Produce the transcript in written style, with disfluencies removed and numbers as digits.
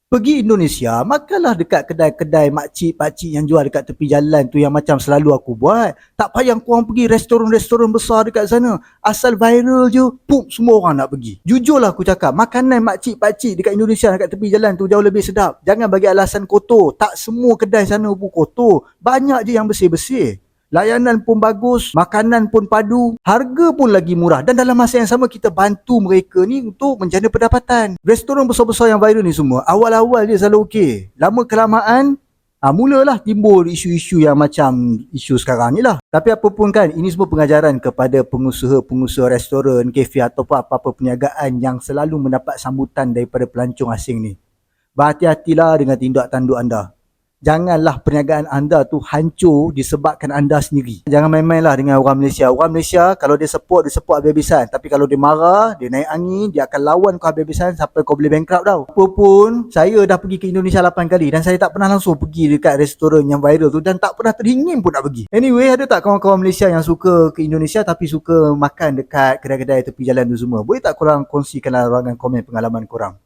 Pergi Indonesia, makanlah dekat kedai-kedai makcik-pakcik yang jual dekat tepi jalan tu yang macam selalu aku buat. Tak payah korang pergi restoran-restoran besar dekat sana. Asal viral je, pum, semua orang nak pergi. Jujurlah aku cakap, makanan makcik-pakcik dekat Indonesia dekat tepi jalan tu jauh lebih sedap. Jangan bagi alasan kotor. Tak semua kedai sana pun kotor. Banyak je yang bersih-bersih. Layanan pun bagus, makanan pun padu, harga pun lagi murah. Dan dalam masa yang sama kita bantu mereka ni untuk menjana pendapatan. Restoran besar-besar yang viral ni semua, awal-awal dia selalu okey. Lama kelamaan, mulalah timbul isu-isu yang macam isu sekarang ni lah. Tapi apapun kan, ini semua pengajaran kepada pengusaha-pengusaha restoran, kafe ataupun apa-apa perniagaan yang selalu mendapat sambutan daripada pelancong asing ni. Berhati-hatilah dengan tindak tanduk anda. Janganlah perniagaan anda tu hancur disebabkan anda sendiri. Jangan main-mainlah dengan orang Malaysia. Orang Malaysia kalau dia support habis-habisan. Tapi kalau dia marah, dia naik angin, dia akan lawan kau habis-habisan sampai kau boleh bankrupt tau. Apapun, saya dah pergi ke Indonesia 8 kali dan saya tak pernah langsung pergi dekat restoran yang viral tu dan tak pernah teringin pun nak pergi. Anyway, ada tak kawan-kawan Malaysia yang suka ke Indonesia tapi suka makan dekat kedai-kedai tepi jalan tu semua? Boleh tak korang kongsikan larangan komen pengalaman korang?